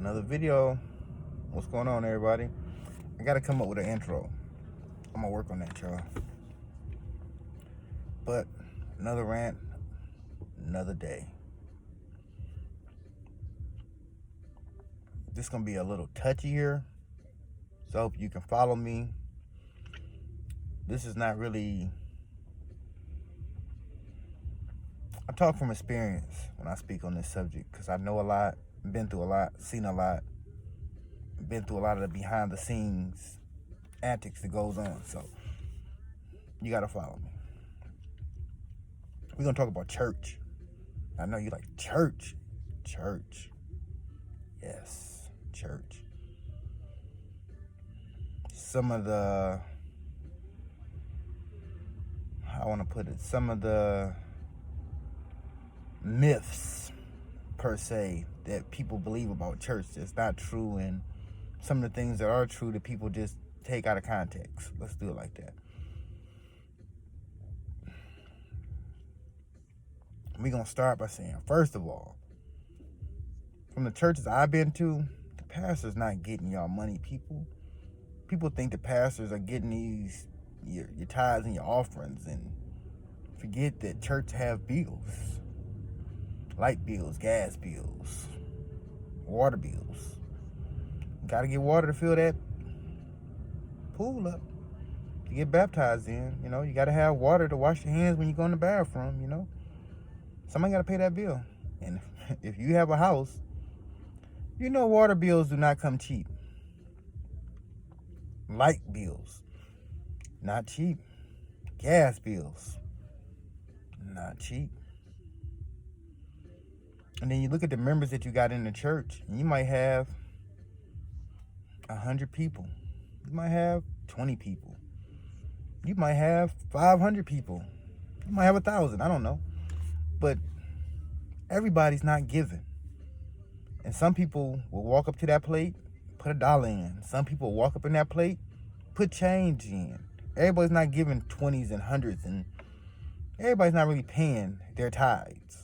Another video. What's going on, everybody? I gotta come up with an intro. I'm gonna work on that, y'all. But another rant, another day. This is gonna be a little touchy here, so I hope you can follow me. This is not really. I talk from experience when I speak on this subject because I know a lot, been through a lot, seen a lot, been through a lot of the behind the scenes antics that goes on. So you gotta follow me. We're gonna talk about church. I know you like church. Church. Yes, church. Some of the, how I want to put it, some of the myths, per se, that people believe about church that's not true, and some of the things that are true that people just take out of context. Let's do it like that. We're going to start by saying, first of all, from the churches I've been to, the pastor's not getting y'all money, people. People think the pastors are getting these, your tithes and your offerings, and forget that church have bills. Light bills, gas bills, water bills. You gotta get water to fill that pool up, to get baptized in. You know, you gotta have water to wash your hands when you go in the bathroom, you know. Somebody gotta pay that bill. And if you have a house, you know water bills do not come cheap. Light bills, not cheap. Gas bills, not cheap. And then you look at the members that you got in the church, and you might have 100 people. You might have 20 people. You might have 500 people. You might have 1,000. I don't know. But everybody's not giving. And some people will walk up to that plate, put $1 in. Some people will walk up in that plate, put change in. Everybody's not giving 20s and hundreds, and everybody's not really paying their tithes.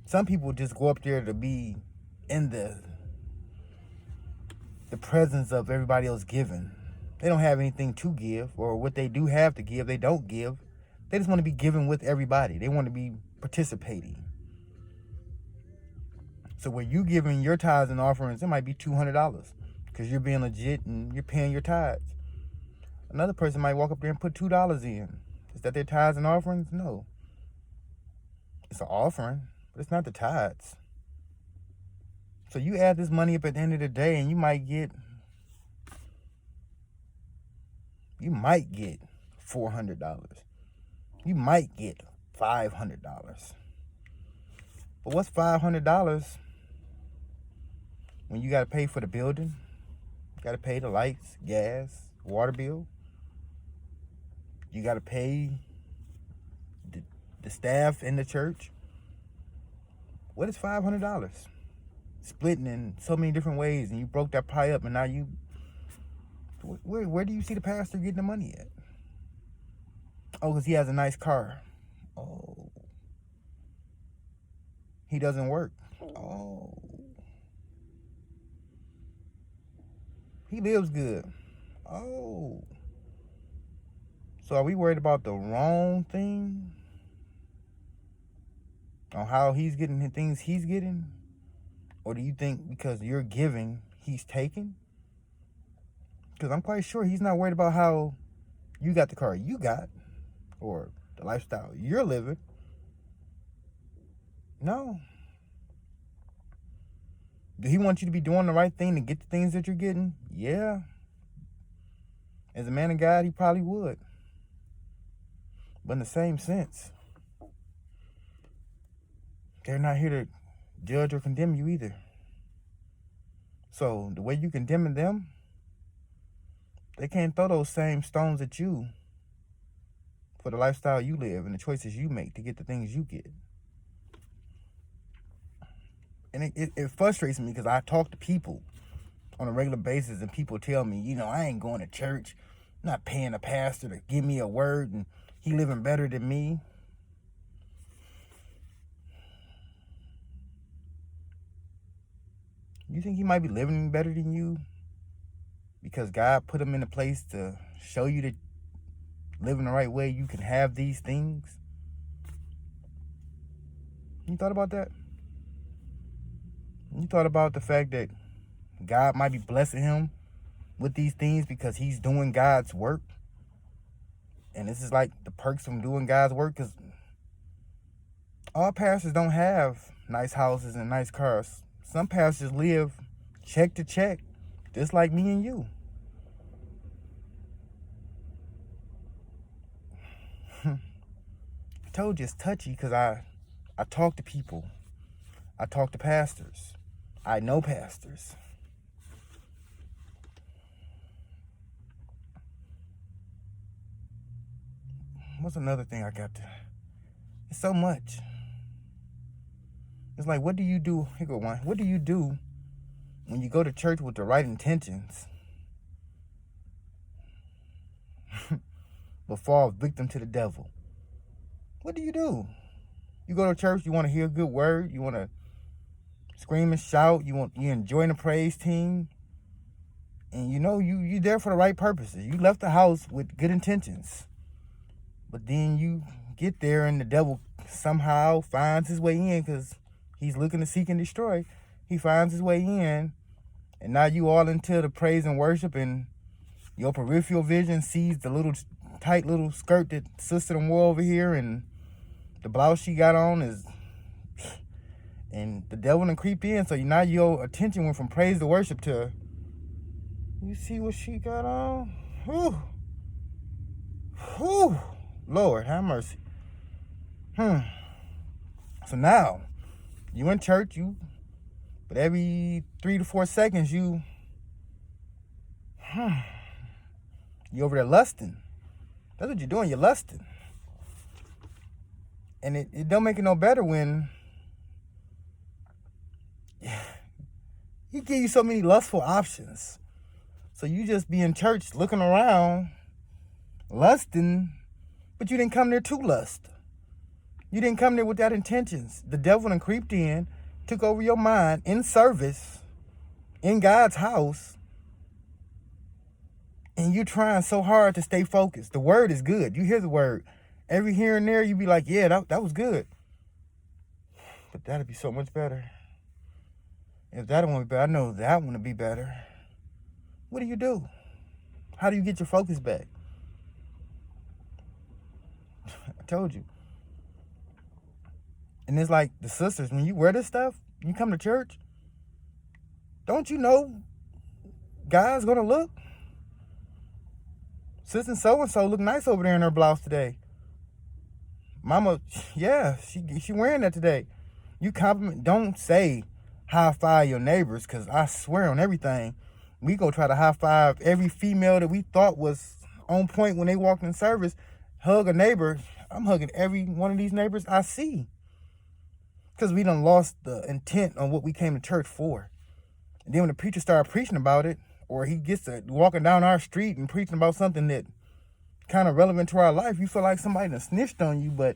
Some people just go up there to be in the presence of everybody else giving. They don't have anything to give, or what they do have to give, they don't give. They just want to be giving with everybody. They want to be participating. So where you giving your tithes and offerings, it might be $200 because you're being legit and you're paying your tithes. Another person might walk up there and put $2 in. Is that their tithes and offerings? No. It's an offering, but it's not the tithes. So you add this money up at the end of the day, and you might get $400. You might get $500. But what's $500 when you got to pay for the building? You got to pay the lights, gas, water bill. You got to pay the staff in the church. What is $500? Splitting in so many different ways, and you broke that pie up, and now you, where do you see the pastor getting the money at? Oh, because he has a nice car. Oh. He doesn't work. Oh. He lives good. Oh. So are we worried about the wrong thing? On how he's getting the things he's getting? Or do you think because you're giving, he's taking? Because I'm quite sure he's not worried about how you got the car you got or the lifestyle you're living. No. Do he want you to be doing the right thing to get the things that you're getting? Yeah. As a man of God, he probably would. But in the same sense, they're not here to judge or condemn you either. So the way you condemning them, they can't throw those same stones at you for the lifestyle you live and the choices you make to get the things you get. And it frustrates me because I talk to people on a regular basis, and people tell me, you know, I ain't going to church, I'm not paying a pastor to give me a word, and he living better than me. You think he might be living better than you because God put him in a place to show you that living the right way, you can have these things? You thought about that? You thought about the fact that God might be blessing him with these things because he's doing God's work? And this is like the perks from doing God's work, because all pastors don't have nice houses and nice cars. Some pastors live check to check, just like me and you. I told you it's touchy because I talk to people. I talk to pastors. I know pastors. What's another thing I got to? It's so much. It's like, what do you do? Here go one. What do you do when you go to church with the right intentions but fall victim to the devil? What do? You go to church, you want to hear a good word, you want to scream and shout, you enjoying the praise team, and you there for the right purposes. You left the house with good intentions, but then you get there and the devil somehow finds his way in, because he's looking to seek and destroy. He finds his way in, and now you all into the praise and worship, and your peripheral vision sees the little tight little skirt that sister done wore over here, and the blouse she got on is, and the devil done creep in. So now your attention went from praise to worship to, you see what she got on? Whew. Whew. Lord, have mercy. So now, you in church, but every 3 to 4 seconds, you over there lusting. That's what you're doing, you're lusting. And it don't make it no better when he give you so many lustful options. So you just be in church looking around, lusting, but you didn't come there to lust. You didn't come there with that intentions. The devil done creeped in, took over your mind in service, in God's house, and you trying so hard to stay focused. The word is good. You hear the word. Every here and there, you be like, yeah, that was good. But that'd be so much better. If that one would be better, I know that one would be better. What do? How do you get your focus back? I told you. And it's like the sisters, when you wear this stuff, you come to church, don't you know God's going to look? Sister so-and-so look nice over there in her blouse today. Mama, yeah, she wearing that today. You compliment, don't say high-five your neighbors, because I swear on everything, we go try to high-five every female that we thought was on point when they walked in service. Hug a neighbor. I'm hugging every one of these neighbors I see. Because we done lost the intent on what we came to church for. And then when the preacher started preaching about it, or he gets to walking down our street and preaching about something that kind of relevant to our life, you feel like somebody done snitched on you, but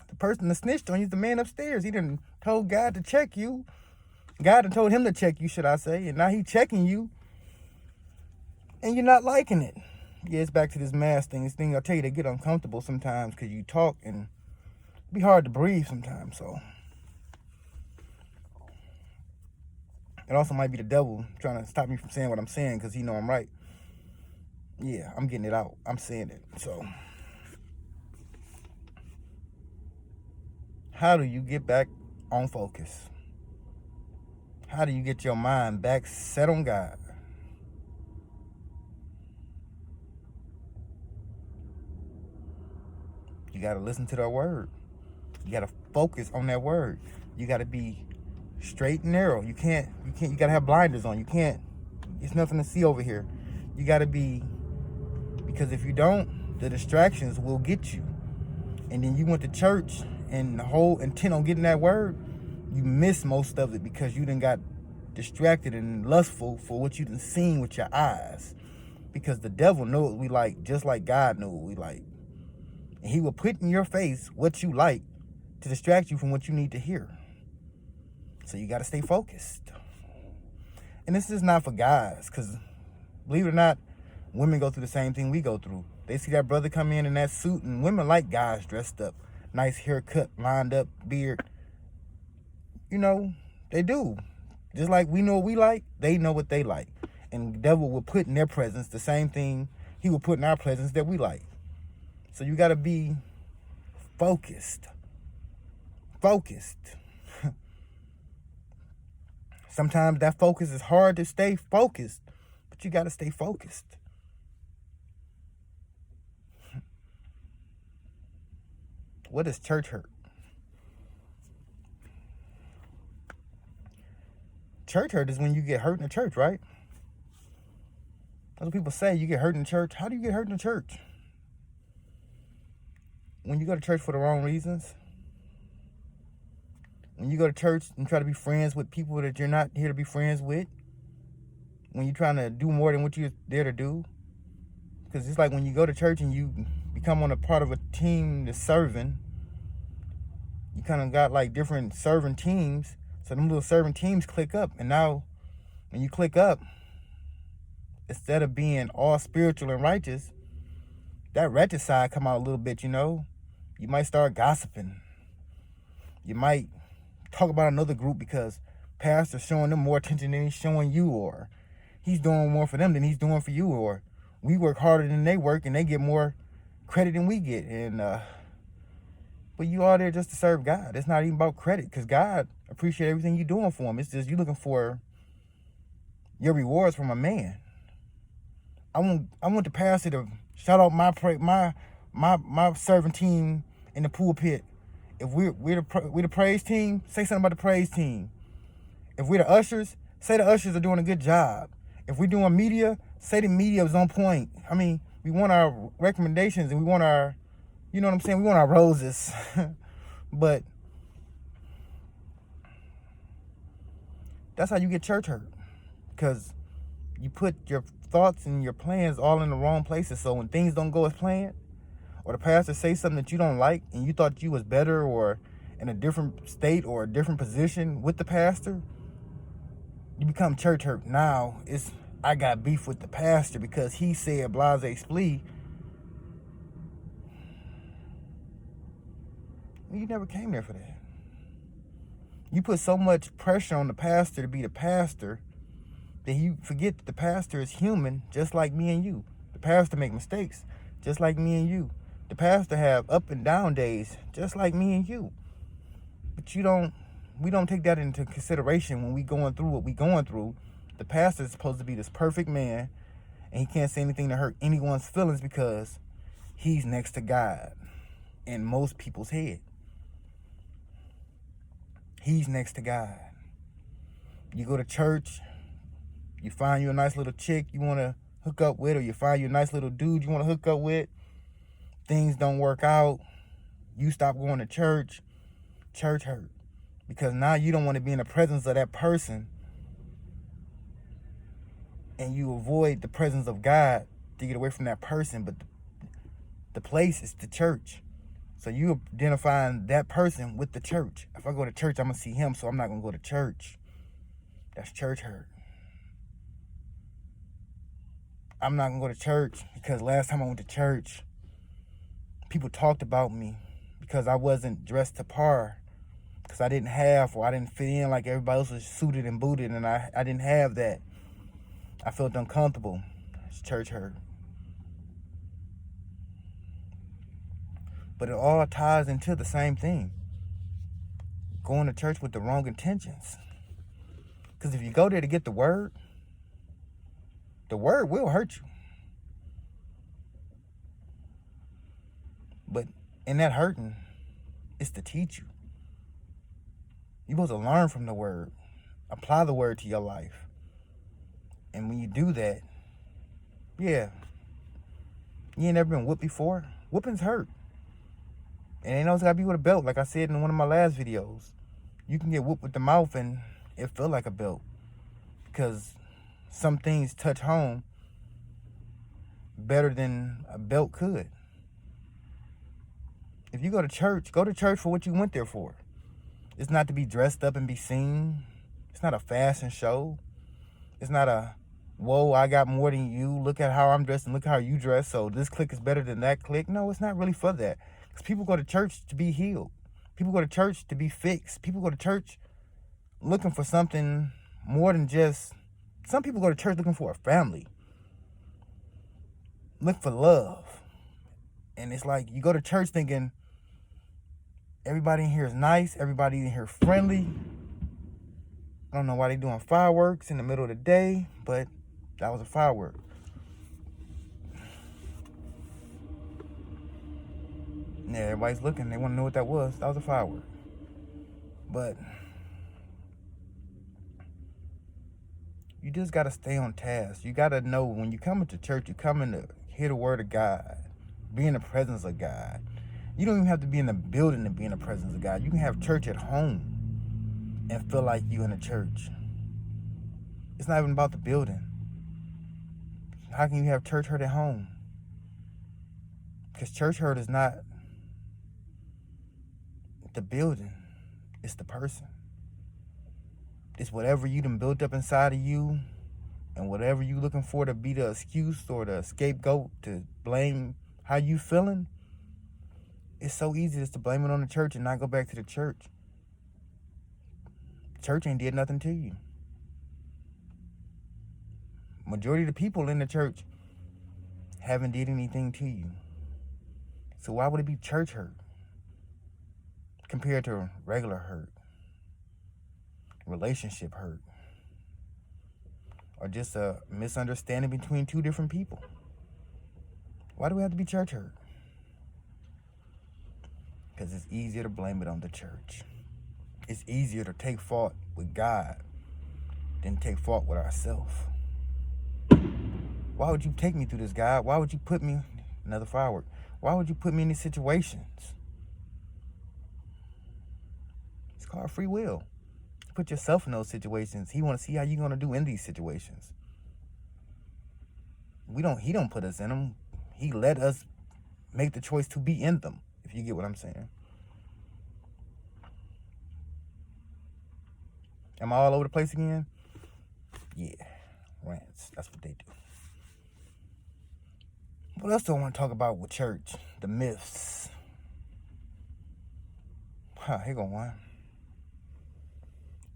the person that snitched on you is the man upstairs. He done told God to check you. God done told him to check you, should I say, and now he checking you, and you're not liking it. Yeah, it's back to this mask thing. This thing, I'll tell you, they get uncomfortable sometimes because you talk and it be hard to breathe sometimes, so. It also might be the devil trying to stop me from saying what I'm saying because he know I'm right. Yeah, I'm getting it out. I'm saying it. So, how do you get back on focus? How do you get your mind back set on God? You got to listen to that word. You got to focus on that word. You got to be straight and narrow. You got to have blinders on. It's nothing to see over here. You got to be, because if you don't, the distractions will get you. And then you went to church and the whole intent on getting that word, you miss most of it because you done got distracted and lustful for what you done seen with your eyes. Because the devil knows what we like, just like God knows what we like. And he will put in your face what you like to distract you from what you need to hear. So you got to stay focused. And this is not for guys, because believe it or not, women go through the same thing we go through. They see that brother come in that suit, and women like guys dressed up, nice haircut, lined up, beard. You know, they do. Just like we know what we like, they know what they like. And the devil will put in their presence the same thing he will put in our presence that we like. So you got to be focused. Focused. Sometimes that focus is hard to stay focused, but you got to stay focused. What is church hurt? Church hurt is when you get hurt in the church, right? That's what people say. You get hurt in the church. How do you get hurt in the church? When you go to church for the wrong reasons. When you go to church and try to be friends with people that you're not here to be friends with. When you're trying to do more than what you're there to do. Because it's like when you go to church and you become on a part of a team that's serving. You kind of got like different serving teams. So them little serving teams click up. And now when you click up, instead of being all spiritual and righteous, that wretched side come out a little bit, you know. You might start gossiping. You might talk about another group because pastor's showing them more attention than he's showing you, or he's doing more for them than he's doing for you, or we work harder than they work and they get more credit than we get. And but you are there just to serve God. It's not even about credit, because God appreciates everything you're doing for him. It's just you looking for your rewards from a man. I want the pastor to shout out my serving team in the pulpit. If we're the praise team, say something about the praise team. If we're the ushers, say the ushers are doing a good job. If we're doing media, say the media is on point. I mean, we want our recommendations and we want our, you know what I'm saying? We want our roses. But that's how you get church hurt, because you put your thoughts and your plans all in the wrong places. So when things don't go as planned, or the pastor say something that you don't like and you thought you was better or in a different state or a different position with the pastor, you become church hurt. Now it's, I got beef with the pastor because he said blase splee. You never came there for that. You put so much pressure on the pastor to be the pastor that you forget that the pastor is human, just like me and you. The pastor make mistakes, just like me and you. The pastor have up and down days, just like me and you. But we don't take that into consideration when we going through what we going through. The pastor is supposed to be this perfect man, and he can't say anything to hurt anyone's feelings because he's next to God in most people's head. He's next to God. You go to church, you find you a nice little chick you want to hook up with, or you find you a nice little dude you want to hook up with. Things don't work out. You stop going to church. Church hurt. Because now you don't want to be in the presence of that person. And you avoid the presence of God to get away from that person. But the place is the church. So you identifying that person with the church. If I go to church, I'm going to see him, so I'm not going to go to church. That's church hurt. I'm not going to go to church because last time I went to church, people talked about me because I wasn't dressed to par. Because I didn't have, or I didn't fit in like everybody else was suited and booted, and I didn't have that. I felt uncomfortable. It's church hurt. But it all ties into the same thing. Going to church with the wrong intentions. Because if you go there to get the word will hurt you. But in that hurting, it's to teach you. You're supposed to learn from the word. Apply the word to your life. And when you do that, yeah. You ain't never been whooped before. Whoopings hurt. And ain't always gotta be with a belt. Like I said in one of my last videos. You can get whooped with the mouth and it feel like a belt. Because some things touch home better than a belt could. If you go to church for what you went there for. It's not to be dressed up and be seen. It's not a fashion show. It's not a, whoa, I got more than you. Look at how I'm dressed and look how you dress. So this clique is better than that clique. No, it's not really for that. Because people go to church to be healed. People go to church to be fixed. People go to church looking for something more than just, some people go to church looking for a family. Look for love. And it's like you go to church thinking everybody in here is nice. Everybody in here friendly. I don't know why they doing fireworks in the middle of the day, but that was a firework. Yeah, everybody's looking. They want to know what that was. That was a firework. But you just got to stay on task. You got to know when you come into church, you come in to hear the word of God, be in the presence of God. You don't even have to be in the building to be in the presence of God. You can have church at home and feel like you in a church. It's not even about the building. How can you have church hurt at home? Because church hurt is not the building, it's the person. It's whatever you done built up inside of you, and whatever you looking for to be the excuse or the scapegoat to blame how you feeling. It's so easy just to blame it on the church and not go back to the church. Church ain't did nothing to you. Majority of the people in the church haven't did anything to you. So why would it be church hurt compared to regular hurt, relationship hurt, or just a misunderstanding between two different people? Why do we have to be church hurt? Because it's easier to blame it on the church. It's easier to take fault with God than take fault with ourselves. Why would you take me through this, God? Why would you put me, another firework, why would you put me in these situations? It's called free will. Put yourself in those situations. He want to see how you're going to do in these situations. He don't put us in them. He let us make the choice to be in them, if you get what I'm saying. Am I all over the place again? Yeah, rants. That's what they do. What else do I want to talk about with church? The myths. Here go one.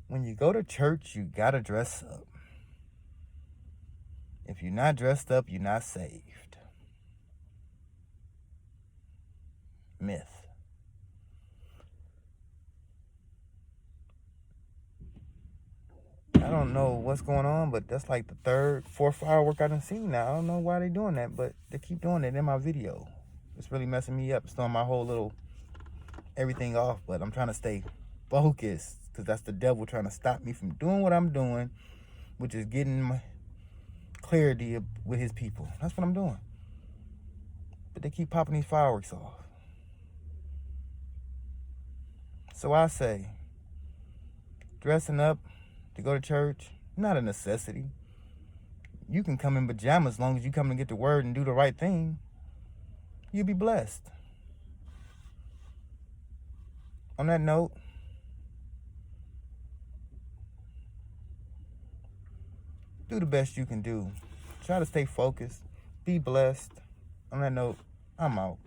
When you go to church, you got to dress up. If you're not dressed up, you're not saved. Myth. I don't know what's going on, but that's like the third, fourth firework I done seen now. I don't know why they doing that, but they keep doing it in my video. It's really messing me up. It's throwing my whole little everything off, but I'm trying to stay focused because that's the devil trying to stop me from doing what I'm doing, which is getting my clarity with his people. That's what I'm doing. But they keep popping these fireworks off. So I say, dressing up to go to church, not a necessity. You can come in pajamas as long as you come and get the word and do the right thing. You'll be blessed. On that note, do the best you can do. Try to stay focused. Be blessed. On that note, I'm out.